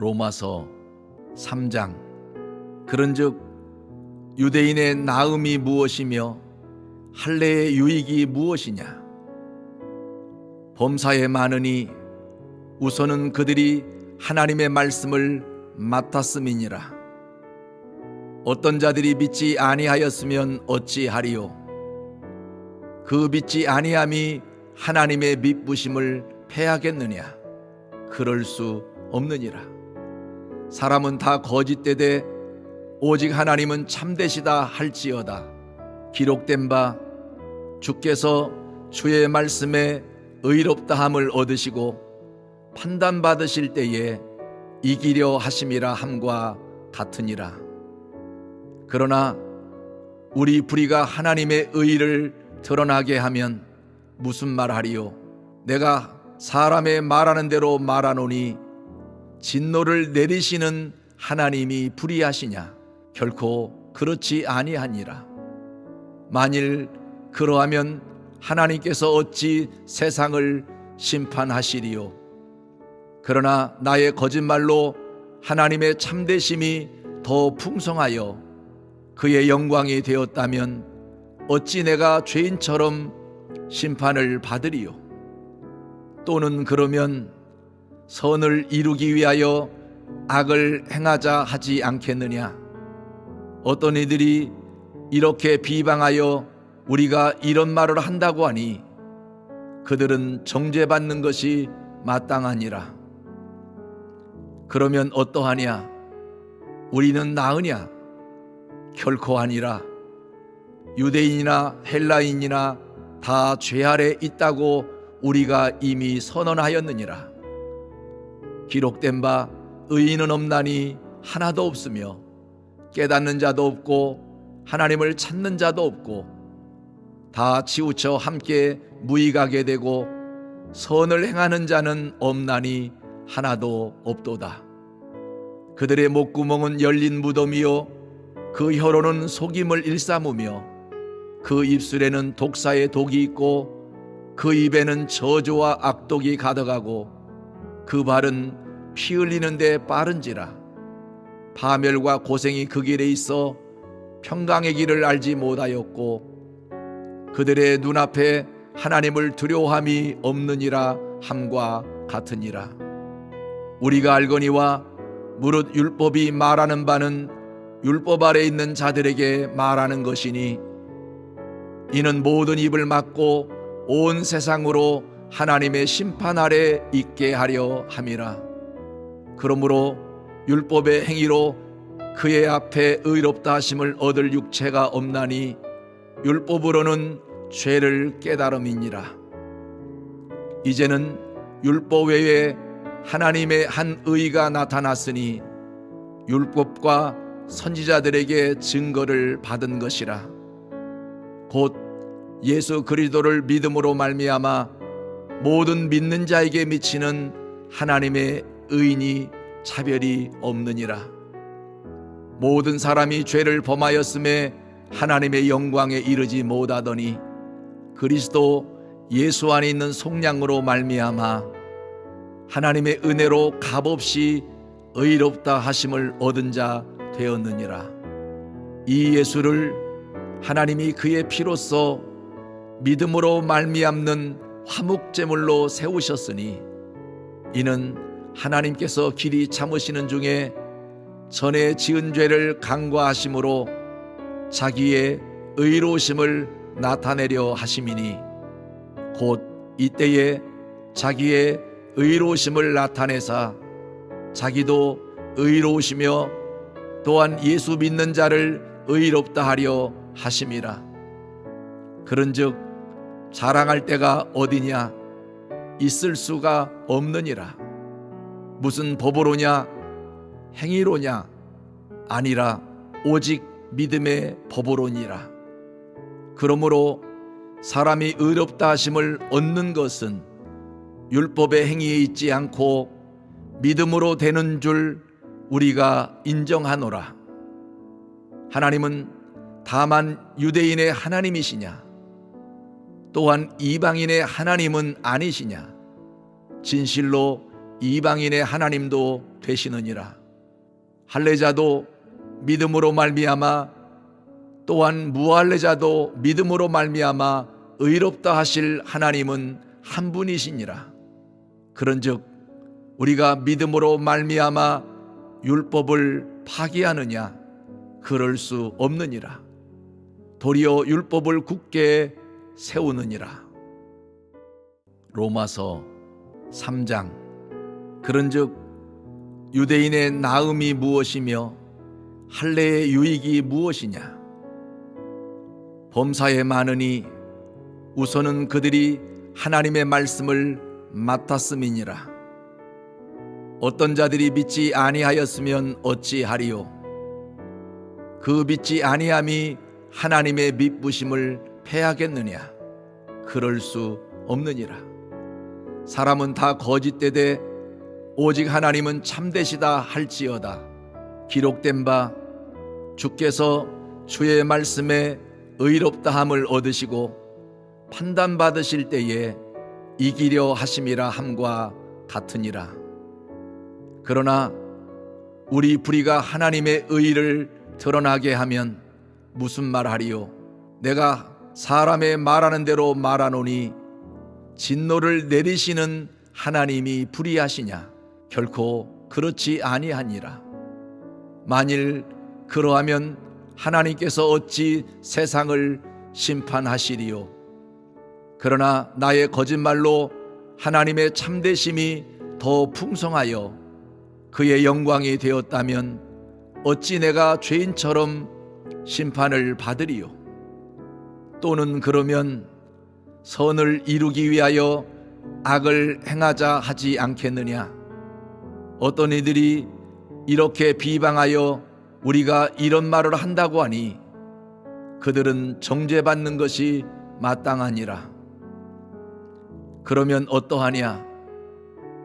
로마서 3장. 그런즉 유대인의 나음이 무엇이며 할례의 유익이 무엇이냐? 범사에 많으니 우선은 그들이 하나님의 말씀을 맡았음이니라. 어떤 자들이 믿지 아니하였으면 어찌하리요? 그 믿지 아니함이 하나님의 믿부심을 패하겠느냐? 그럴 수 없느니라. 사람은 다 거짓되되 오직 하나님은 참되시다 할지어다. 기록된 바 주께서 주의 말씀에 의롭다함을 얻으시고 판단받으실 때에 이기려 하심이라 함과 같으니라. 그러나 우리 불의가 하나님의 의를 드러나게 하면 무슨 말하리요? 내가 사람의 말하는 대로 말하노니 진노를 내리시는 하나님이 불의하시냐? 결코 그렇지 아니하니라. 만일 그러하면 하나님께서 어찌 세상을 심판하시리요? 그러나 나의 거짓말로 하나님의 참되심이 더 풍성하여 그의 영광이 되었다면 어찌 내가 죄인처럼 심판을 받으리요? 또는 그러면 선을 이루기 위하여 악을 행하자 하지 않겠느냐? 어떤 이들이 이렇게 비방하여 우리가 이런 말을 한다고 하니 그들은 정죄받는 것이 마땅하니라. 그러면 어떠하냐? 우리는 나으냐? 결코 아니라. 유대인이나 헬라인이나 다 죄 아래 있다고 우리가 이미 선언하였느니라. 기록된 바 의인은 없나니 하나도 없으며 깨닫는 자도 없고 하나님을 찾는 자도 없고 다 치우쳐 함께 무익하게 되고 선을 행하는 자는 없나니 하나도 없도다. 그들의 목구멍은 열린 무덤이요 그 혀로는 속임을 일삼으며 그 입술에는 독사의 독이 있고 그 입에는 저주와 악독이 가득하고 그 발은 피 흘리는 데 빠른지라. 파멸과 고생이 그 길에 있어 평강의 길을 알지 못하였고 그들의 눈앞에 하나님을 두려워함이 없느니라 함과 같으니라. 우리가 알거니와 무릇 율법이 말하는 바는 율법 아래 있는 자들에게 말하는 것이니 이는 모든 입을 막고 온 세상으로 하나님의 심판 아래 있게 하려 함이라. 그러므로 율법의 행위로 그의 앞에 의롭다 하심을 얻을 육체가 없나니 율법으로는 죄를 깨달음이니라. 이제는 율법 외에 하나님의 한 의가 나타났으니 율법과 선지자들에게 증거를 받은 것이라. 곧 예수 그리스도를 믿음으로 말미암아 모든 믿는 자에게 미치는 하나님의 의인이 차별이 없느니라. 모든 사람이 죄를 범하였음에 하나님의 영광에 이르지 못하더니 그리스도 예수 안에 있는 속량으로 말미암아 하나님의 은혜로 값없이 의롭다 하심을 얻은 자 되었느니라. 이 예수를 하나님이 그의 피로써 믿음으로 말미암는 화목제물로 세우셨으니 이는 하나님께서 길이 참으시는 중에 전에 지은 죄를 간과하심으로 자기의 의로우심을 나타내려 하심이니 곧 이때에 자기의 의로우심을 나타내사 자기도 의로우시며 또한 예수 믿는 자를 의롭다 하려 하심이라. 그런즉 자랑할 때가 어디냐? 있을 수가 없느니라. 무슨 법으로냐? 행위로냐? 아니라 오직 믿음의 법으로니라. 그러므로 사람이 의롭다 하심을 얻는 것은 율법의 행위에 있지 않고 믿음으로 되는 줄 우리가 인정하노라. 하나님은 다만 유대인의 하나님이시냐? 또한 이방인의 하나님은 아니시냐? 진실로 이방인의 하나님도 되시느니라. 할례자도 믿음으로 말미암아 또한 무할례자도 믿음으로 말미암아 의롭다 하실 하나님은 한 분이시니라. 그런즉 우리가 믿음으로 말미암아 율법을 파기하느냐? 그럴 수 없느니라. 도리어 율법을 굳게 세우느니라. 로마서 3장. 그런즉 유대인의 나음이 무엇이며 할례의 유익이 무엇이냐? 범사에 많으니 우선은 그들이 하나님의 말씀을 맡았음이니라. 어떤 자들이 믿지 아니하였으면 어찌하리요? 그 믿지 아니함이 하나님의 믿부심을 패하겠느냐? 그럴 수 없느니라. 사람은 다 거짓되되 오직 하나님은 참되시다 할지어다. 기록된 바 주께서 주의 말씀에 의롭다함을 얻으시고 판단받으실 때에 이기려 하심이라 함과 같으니라. 그러나 우리 불의가 하나님의 의를 드러나게 하면 무슨 말하리요? 내가 사람의 말하는 대로 말하노니 진노를 내리시는 하나님이 불의하시냐? 결코 그렇지 아니하니라. 만일 그러하면 하나님께서 어찌 세상을 심판하시리요? 그러나 나의 거짓말로 하나님의 참되심이 더 풍성하여 그의 영광이 되었다면 어찌 내가 죄인처럼 심판을 받으리요? 또는 그러면 선을 이루기 위하여 악을 행하자 하지 않겠느냐? 어떤 이들이 이렇게 비방하여 우리가 이런 말을 한다고 하니 그들은 정죄받는 것이 마땅하니라. 그러면 어떠하냐?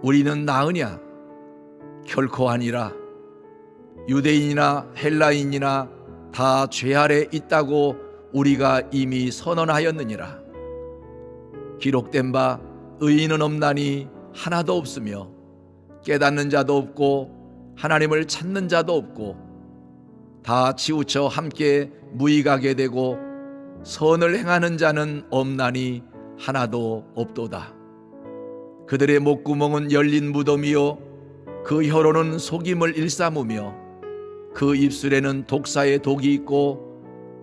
우리는 나으냐? 결코 아니라. 유대인이나 헬라인이나 다 죄 아래 있다고 우리가 이미 선언하였느니라. 기록된 바 의인은 없나니 하나도 없으며 깨닫는 자도 없고 하나님을 찾는 자도 없고 다 치우쳐 함께 무익하게 되고 선을 행하는 자는 없나니 하나도 없도다. 그들의 목구멍은 열린 무덤이요 그 혀로는 속임을 일삼으며 그 입술에는 독사의 독이 있고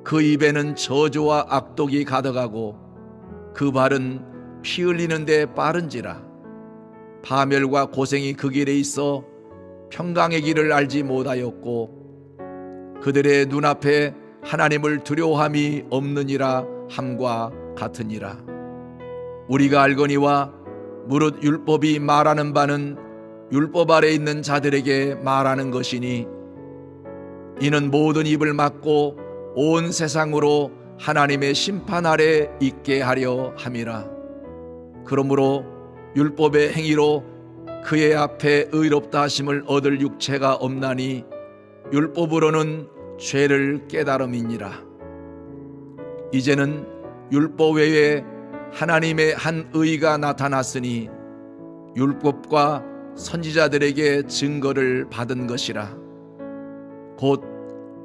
그 입에는 저주와 악독이 가득하고 그 발은 피 흘리는 데 빠른지라. 파멸과 고생이 그 길에 있어 평강의 길을 알지 못하였고 그들의 눈앞에 하나님을 두려워함이 없느니라 함과 같으니라. 우리가 알거니와 무릇 율법이 말하는 바는 율법 아래 있는 자들에게 말하는 것이니 이는 모든 입을 막고 온 세상으로 하나님의 심판 아래 있게 하려 함이라. 그러므로 율법의 행위로 그의 앞에 의롭다 하심을 얻을 육체가 없나니 율법으로는 죄를 깨달음이니라. 이제는 율법 외에 하나님의 한 의가 나타났으니 율법과 선지자들에게 증거를 받은 것이라. 곧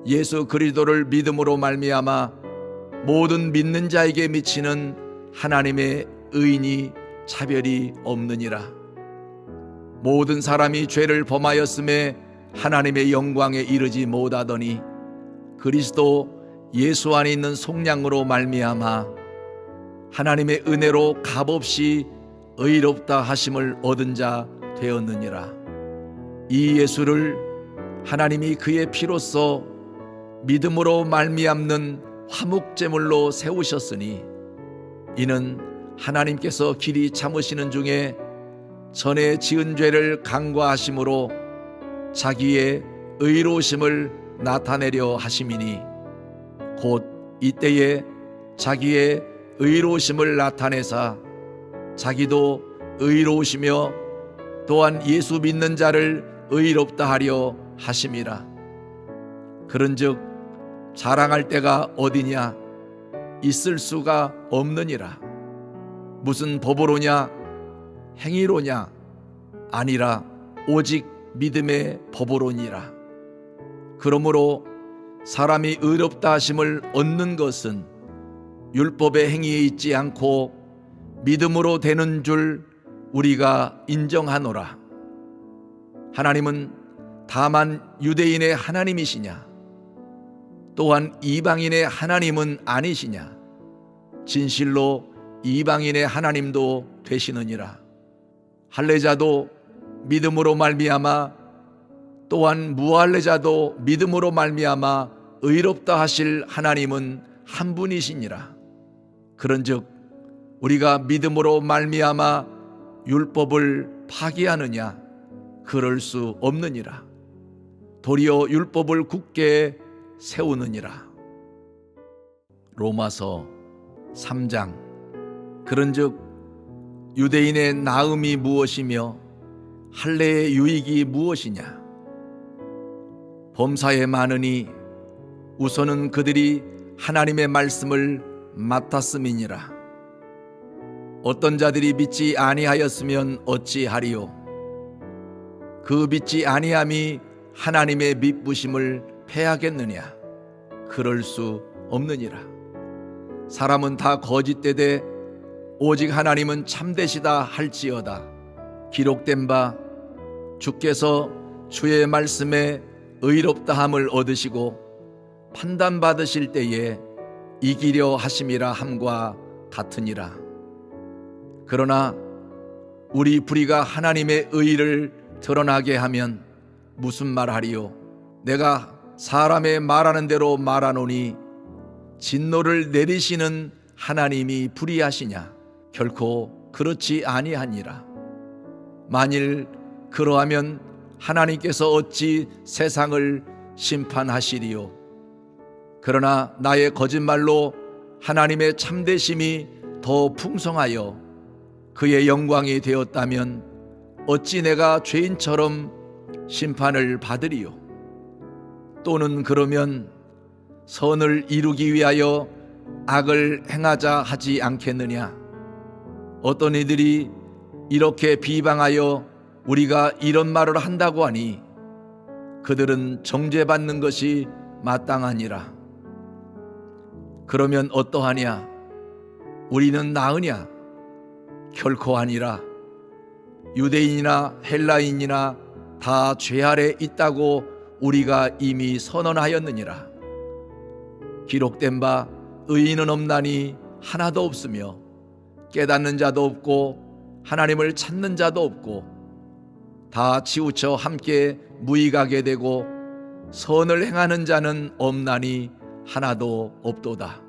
예수 그리스도를 믿음으로 말미암아 모든 믿는 자에게 미치는 하나님의 의인이 차별이 없느니라. 모든 사람이 죄를 범하였음에 하나님의 영광에 이르지 못하더니 그리스도 예수 안에 있는 속량으로 말미암아 하나님의 은혜로 값없이 의롭다 하심을 얻은 자 되었느니라. 이 예수를 하나님이 그의 피로써 믿음으로 말미암는 화목제물로 세우셨으니 이는 하나님께서 길이 참으시는 중에 전에 지은 죄를 간과하심으로 자기의 의로우심을 나타내려 하심이니 곧 이때에 자기의 의로우심을 나타내사 자기도 의로우시며 또한 예수 믿는 자를 의롭다 하려 하심이라. 그런즉 자랑할 때가 어디냐? 있을 수가 없느니라. 무슨 법으로냐? 행위로냐? 아니라 오직 믿음의 법으로니라. 그러므로 사람이 의롭다 하심을 얻는 것은 율법의 행위에 있지 않고 믿음으로 되는 줄 우리가 인정하노라. 하나님은 다만 유대인의 하나님이시냐? 또한 이방인의 하나님은 아니시냐? 진실로 이방인의 하나님도 되시느니라. 할례자도 믿음으로 말미암아 또한 무할례자도 믿음으로 말미암아 의롭다 하실 하나님은 한 분이시니라. 그런즉 우리가 믿음으로 말미암아 율법을 파기하느냐? 그럴 수 없느니라. 도리어 율법을 굳게 세우느니라. 로마서 3장. 그런즉 유대인의 나음이 무엇이며 할례의 유익이 무엇이냐? 범사에 많으니 우선은 그들이 하나님의 말씀을 맡았음이니라. 어떤 자들이 믿지 아니하였으면 어찌하리요? 그 믿지 아니함이 하나님의 믿부심을 패하겠느냐? 그럴 수 없느니라. 사람은 다 거짓되되 오직 하나님은 참되시다 할지어다. 기록된 바 주께서 주의 말씀에 의롭다함을 얻으시고 판단받으실 때에 이기려 하심이라 함과 같으니라. 그러나 우리 불의가 하나님의 의를 드러나게 하면 무슨 말하리요? 내가 사람의 말하는 대로 말하노니 진노를 내리시는 하나님이 불의하시냐? 결코 그렇지 아니하니라. 만일 그러하면 하나님께서 어찌 세상을 심판하시리요? 그러나 나의 거짓말로 하나님의 참되심이 더 풍성하여 그의 영광이 되었다면 어찌 내가 죄인처럼 심판을 받으리요? 또는 그러면 선을 이루기 위하여 악을 행하자 하지 않겠느냐? 어떤 이들이 이렇게 비방하여 우리가 이런 말을 한다고 하니 그들은 정죄받는 것이 마땅하니라. 그러면 어떠하냐? 우리는 나으냐? 결코 아니라. 유대인이나 헬라인이나 다 죄 아래 있다고 우리가 이미 선언하였느니라. 기록된 바 의인은 없나니 하나도 없으며 깨닫는 자도 없고 하나님을 찾는 자도 없고 다 치우쳐 함께 무익하게 되고 선을 행하는 자는 없나니 하나도 없도다.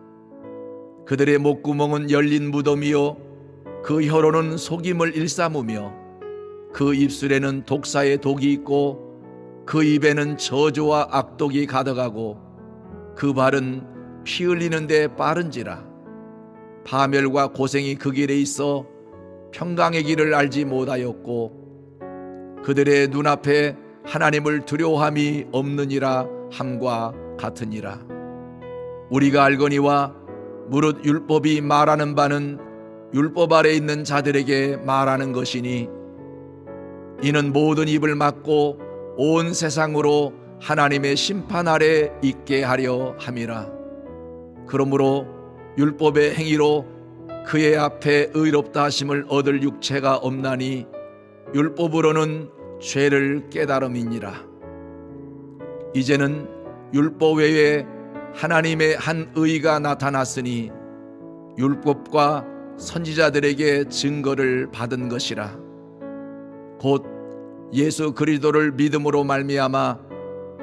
그들의 목구멍은 열린 무덤이요 그 혀로는 속임을 일삼으며 그 입술에는 독사의 독이 있고 그 입에는 저주와 악독이 가득하고 그 발은 피 흘리는데 빠른지라. 파멸과 고생이 그 길에 있어 평강의 길을 알지 못하였고 그들의 눈앞에 하나님을 두려워함이 없느니라 함과 같으니라. 우리가 알거니와 무릇 율법이 말하는 바는 율법 아래 있는 자들에게 말하는 것이니 이는 모든 입을 막고 온 세상으로 하나님의 심판 아래 있게 하려 함이라. 그러므로 율법의 행위로 그의 앞에 의롭다 하심을 얻을 육체가 없나니 율법으로는 죄를 깨달음이니라. 이제는 율법 외에 하나님의 한 의가 나타났으니 율법과 선지자들에게 증거를 받은 것이라. 곧 예수 그리스도를 믿음으로 말미암아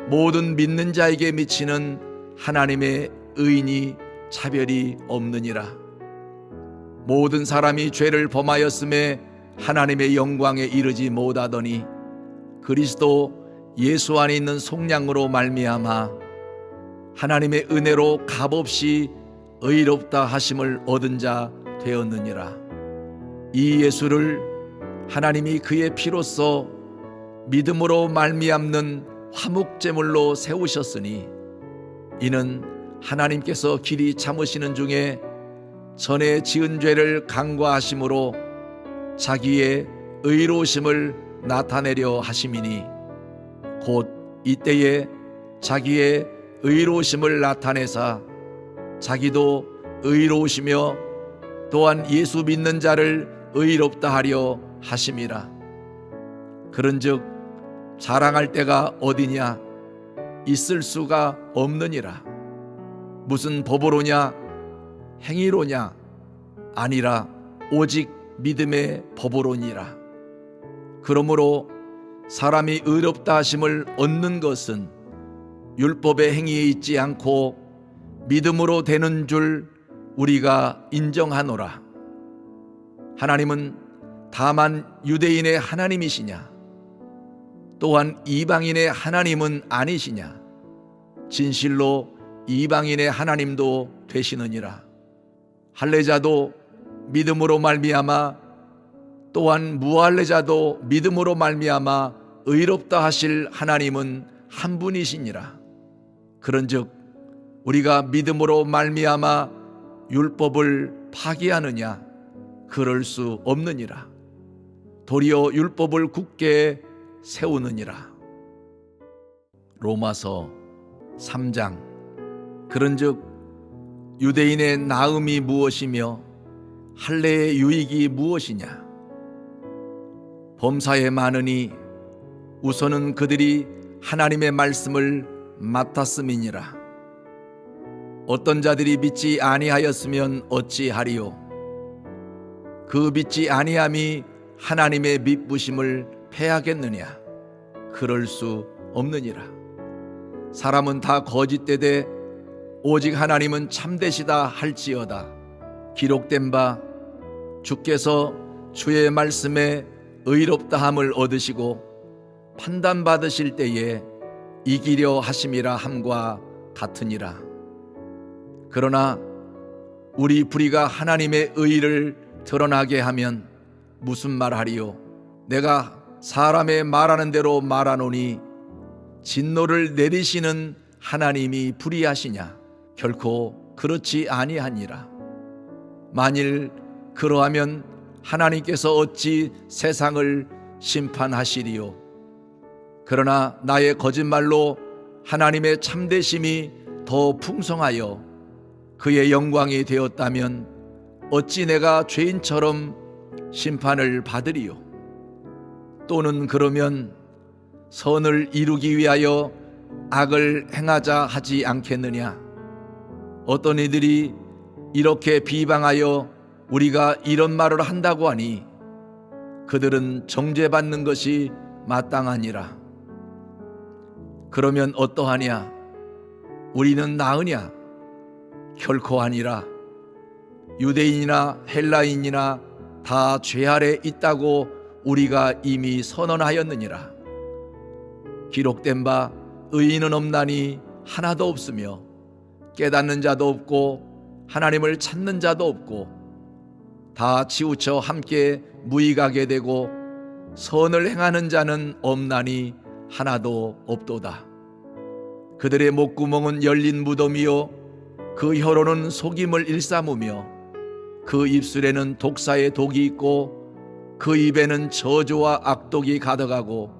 모든 믿는 자에게 미치는 하나님의 의인이 차별이 없느니라. 모든 사람이 죄를 범하였음에 하나님의 영광에 이르지 못하더니 그리스도 예수 안에 있는 속량으로 말미암아 하나님의 은혜로 값없이 의롭다 하심을 얻은 자 되었느니라. 이 예수를 하나님이 그의 피로써 믿음으로 말미암는 화목제물로 세우셨으니 이는 하나님께서 길이 참으시는 중에 전에 지은 죄를 간과하심으로 자기의 의로우심을 나타내려 하심이니 곧 이때에 자기의 의로우심을 나타내사 자기도 의로우시며 또한 예수 믿는 자를 의롭다 하려 하심이라. 그런즉 자랑할 때가 어디냐? 있을 수가 없느니라. 무슨 법으로냐? 행위로냐? 아니라 오직 믿음의 법으로니라. 그러므로 사람이 의롭다 하심을 얻는 것은 율법의 행위에 있지 않고 믿음으로 되는 줄 우리가 인정하노라. 하나님은 다만 유대인의 하나님이시냐? 또한 이방인의 하나님은 아니시냐? 진실로 이방인의 하나님도 되시느니라. 할례자도 믿음으로 말미암아 또한 무할례자도 믿음으로 말미암아 의롭다 하실 하나님은 한 분이시니라. 그런즉 우리가 믿음으로 말미암아 율법을 파기하느냐? 그럴 수 없느니라. 도리어 율법을 굳게 세우느니라. 로마서 3장. 그런즉 유대인의 나음이 무엇이며 할례의 유익이 무엇이냐? 범사에 많으니 우선은 그들이 하나님의 말씀을 맡았음이니라. 어떤 자들이 믿지 아니하였으면 어찌하리요? 그 믿지 아니함이 하나님의 믿부심을 패하겠느냐? 그럴 수 없느니라. 사람은 다 거짓되되 오직 하나님은 참되시다 할지어다. 기록된 바 주께서 주의 말씀에 의롭다함을 얻으시고 판단받으실 때에 이기려 하심이라 함과 같으니라. 그러나 우리 불의가 하나님의 의를 드러나게 하면 무슨 말하리요? 내가 사람의 말하는 대로 말하노니 진노를 내리시는 하나님이 불의하시냐? 결코 그렇지 아니하니라. 만일 그러하면 하나님께서 어찌 세상을 심판하시리요? 그러나 나의 거짓말로 하나님의 참되심이 더 풍성하여 그의 영광이 되었다면 어찌 내가 죄인처럼 심판을 받으리요? 또는 그러면 선을 이루기 위하여 악을 행하자 하지 않겠느냐? 어떤 이들이 이렇게 비방하여 우리가 이런 말을 한다고 하니 그들은 정죄받는 것이 마땅하니라. 그러면 어떠하냐? 우리는 나으냐? 결코 아니라. 유대인이나 헬라인이나 다 죄 아래 있다고 우리가 이미 선언하였느니라. 기록된 바 의인은 없나니 하나도 없으며 깨닫는 자도 없고 하나님을 찾는 자도 없고 다 치우쳐 함께 무익하게 되고 선을 행하는 자는 없나니 하나도 없도다. 그들의 목구멍은 열린 무덤이요 그 혀로는 속임을 일삼으며 그 입술에는 독사의 독이 있고 그 입에는 저주와 악독이 가득하고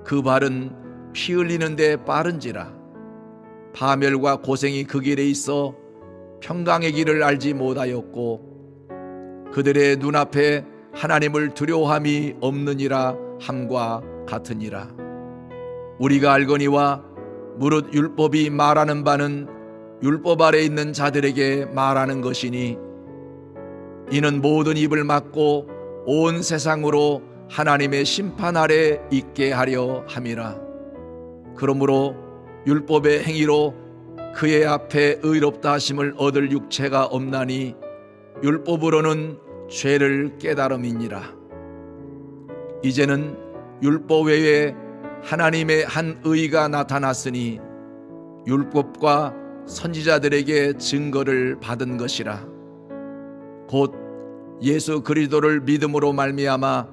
그 발은 피 흘리는 데 빠른지라. 파멸과 고생이 그 길에 있어 평강의 길을 알지 못하였고 그들의 눈앞에 하나님을 두려워함이 없느니라 함과 같으니라. 우리가 알거니와 무릇 율법이 말하는 바는 율법 아래 있는 자들에게 말하는 것이니 이는 모든 입을 막고 온 세상으로 하나님의 심판 아래 있게 하려 함이라. 그러므로 율법의 행위로 그의 앞에 의롭다 하심을 얻을 육체가 없나니 율법으로는 죄를 깨달음이니라. 이제는 율법 외에 하나님의 한 의가 나타났으니 율법과 선지자들에게 증거를 받은 것이라. 곧 예수 그리스도를 믿음으로 말미암아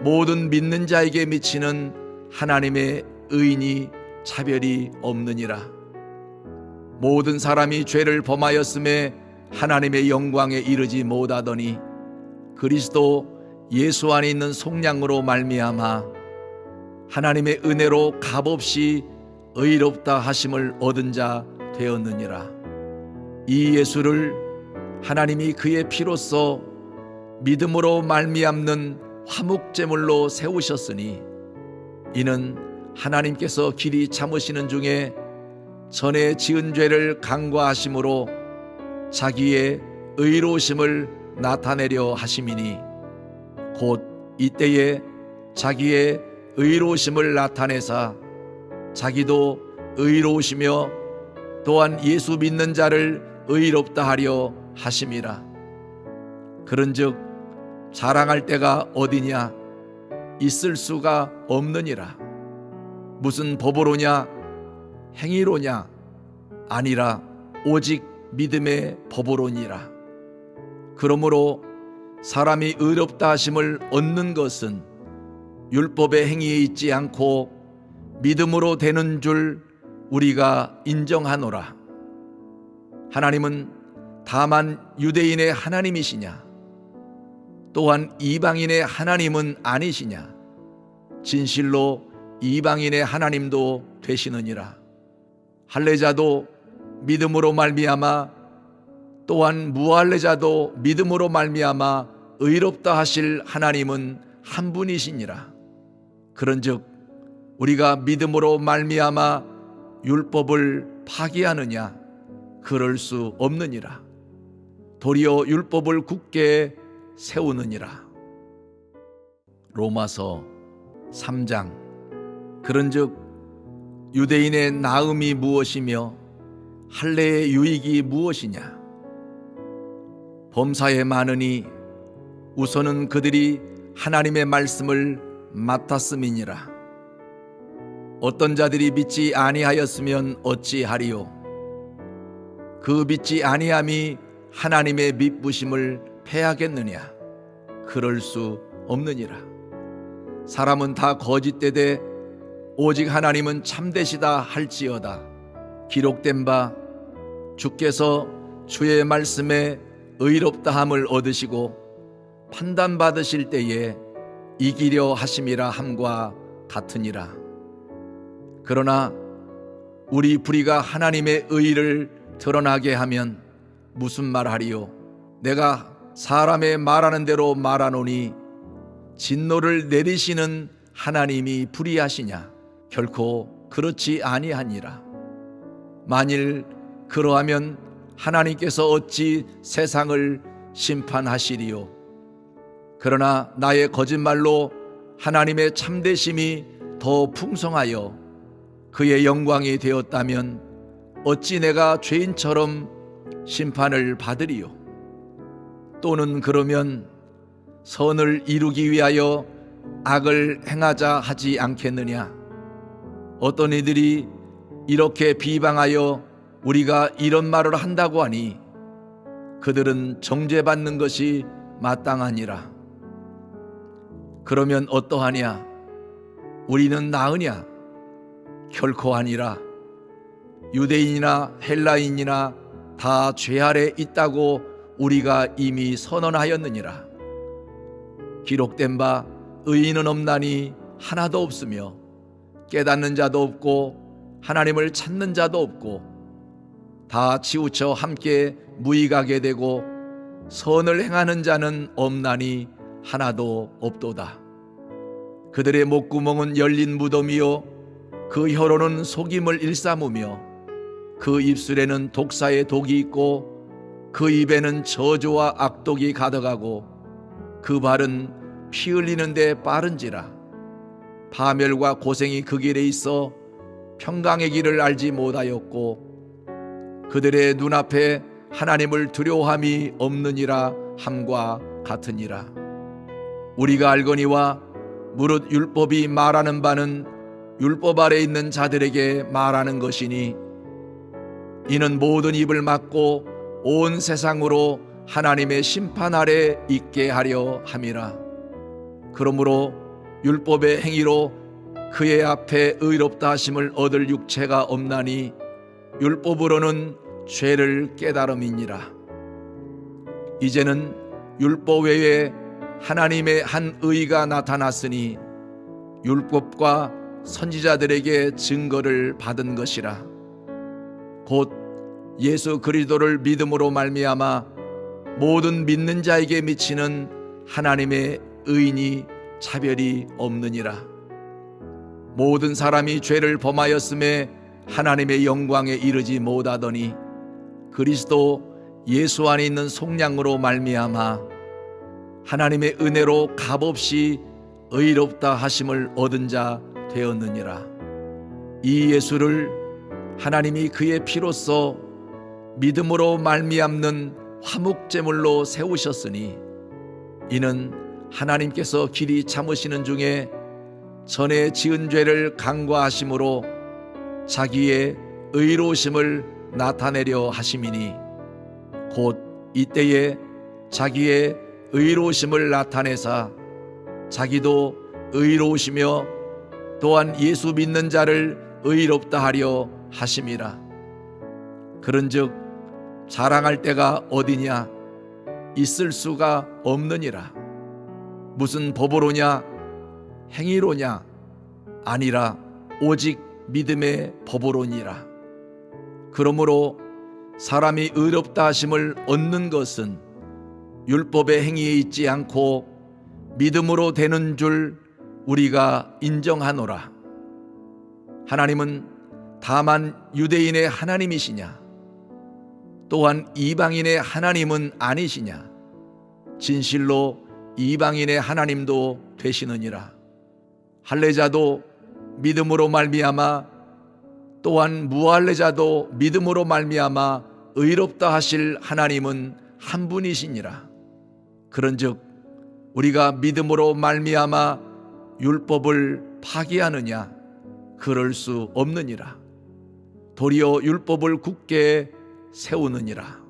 모든 믿는 자에게 미치는 하나님의 의인이 차별이 없느니라. 모든 사람이 죄를 범하였음에 하나님의 영광에 이르지 못하더니 그리스도 예수 안에 있는 속량으로 말미암아 하나님의 은혜로 값없이 의롭다 하심을 얻은 자 되었느니라. 이 예수를 하나님이 그의 피로써 믿음으로 말미암는 화목제물로 세우셨으니 이는 하나님께서 길이 참으시는 중에 전에 지은 죄를 간과하심으로 자기의 의로우심을 나타내려 하심이니 곧 이때에 자기의 의로우심을 나타내사 자기도 의로우시며 또한 예수 믿는 자를 의롭다 하려 하심이라. 그런즉 자랑할 때가 어디냐? 있을 수가 없느니라. 무슨 법으로냐? 행위로냐? 아니라 오직 믿음의 법으로니라. 그러므로 사람이 의롭다 하심을 얻는 것은 율법의 행위에 있지 않고 믿음으로 되는 줄 우리가 인정하노라. 하나님은 다만 유대인의 하나님이시냐? 또한 이방인의 하나님은 아니시냐? 진실로 이방인의 하나님도 되시느니라. 할례자도 믿음으로 말미암아 또한 무할례자도 믿음으로 말미암아 의롭다 하실 하나님은 한 분이시니라. 그런즉 우리가 믿음으로 말미암아 율법을 파기하느냐? 그럴 수 없느니라. 도리어 율법을 굳게 세우느니라. 로마서 3장. 그런즉 유대인의 나음이 무엇이며 할례의 유익이 무엇이냐? 범사에 많으니 우선은 그들이 하나님의 말씀을 맡았음이니라. 어떤 자들이 믿지 아니하였으면 어찌하리요? 그 믿지 아니함이 하나님의 믿부심을 패하겠느냐? 그럴 수 없느니라. 사람은 다 거짓되되 오직 하나님은 참되시다 할지어다. 기록된 바 주께서 주의 말씀에 의롭다함을 얻으시고 판단받으실 때에 이기려 하심이라 함과 같으니라. 그러나 우리 불의가 하나님의 의를 드러나게 하면 무슨 말하리요? 내가 사람의 말하는 대로 말하노니 진노를 내리시는 하나님이 불의하시냐? 결코 그렇지 아니하니라. 만일 그러하면 하나님께서 어찌 세상을 심판하시리요? 그러나 나의 거짓말로 하나님의 참되심이 더 풍성하여 그의 영광이 되었다면 어찌 내가 죄인처럼 심판을 받으리요? 또는 그러면 선을 이루기 위하여 악을 행하자 하지 않겠느냐? 어떤 이들이 이렇게 비방하여 우리가 이런 말을 한다고 하니 그들은 정죄받는 것이 마땅하니라. 그러면 어떠하냐? 우리는 나으냐? 결코 아니라. 유대인이나 헬라인이나 다 죄 아래 있다고 우리가 이미 선언하였느니라. 기록된 바 의인은 없나니 하나도 없으며 깨닫는 자도 없고 하나님을 찾는 자도 없고 다 치우쳐 함께 무익하게 되고 선을 행하는 자는 없나니 하나도 없도다. 그들의 목구멍은 열린 무덤이요 그 혀로는 속임을 일삼으며 그 입술에는 독사의 독이 있고 그 입에는 저주와 악독이 가득하고 그 발은 피 흘리는데 빠른지라. 파멸과 고생이 그 길에 있어 평강의 길을 알지 못하였고 그들의 눈앞에 하나님을 두려워함이 없느니라 함과 같으니라. 우리가 알거니와 무릇 율법이 말하는 바는 율법 아래 있는 자들에게 말하는 것이니 이는 모든 입을 막고 온 세상으로 하나님의 심판 아래 있게 하려 함이라. 그러므로 율법의 행위로 그의 앞에 의롭다 하심을 얻을 육체가 없나니 율법으로는 죄를 깨달음이니라. 이제는 율법 외에 하나님의 한 의가 나타났으니 율법과 선지자들에게 증거를 받은 것이라. 곧 예수 그리스도를 믿음으로 말미암아 모든 믿는 자에게 미치는 하나님의 의인이 차별이 없느니라. 모든 사람이 죄를 범하였음에 하나님의 영광에 이르지 못하더니 그리스도 예수 안에 있는 속량으로 말미암아 하나님의 은혜로 값없이 의롭다 하심을 얻은 자 되었느니라. 이 예수를 하나님이 그의 피로써 믿음으로 말미암는 화목제물로 세우셨으니 이는 하나님께서 길이 참으시는 중에 전에 지은 죄를 간과하심으로 자기의 의로우심을 나타내려 하심이니 곧 이때에 자기의 의로우심을 나타내사 자기도 의로우시며 또한 예수 믿는 자를 의롭다 하려 하심이라. 그런즉 자랑할 때가 어디냐? 있을 수가 없느니라. 무슨 법으로냐? 행위로냐? 아니라 오직 믿음의 법으로니라. 그러므로 사람이 의롭다 하심을 얻는 것은 율법의 행위에 있지 않고 믿음으로 되는 줄 우리가 인정하노라. 하나님은 다만 유대인의 하나님이시냐? 또한 이방인의 하나님은 아니시냐? 진실로 이방인의 하나님도 되시느니라. 할례자도 믿음으로 말미암아 또한 무할례자도 믿음으로 말미암아 의롭다 하실 하나님은 한 분이시니라. 그런즉 우리가 믿음으로 말미암아 율법을 파기하느냐? 그럴 수 없느니라. 도리어 율법을 굳게 세우느니라.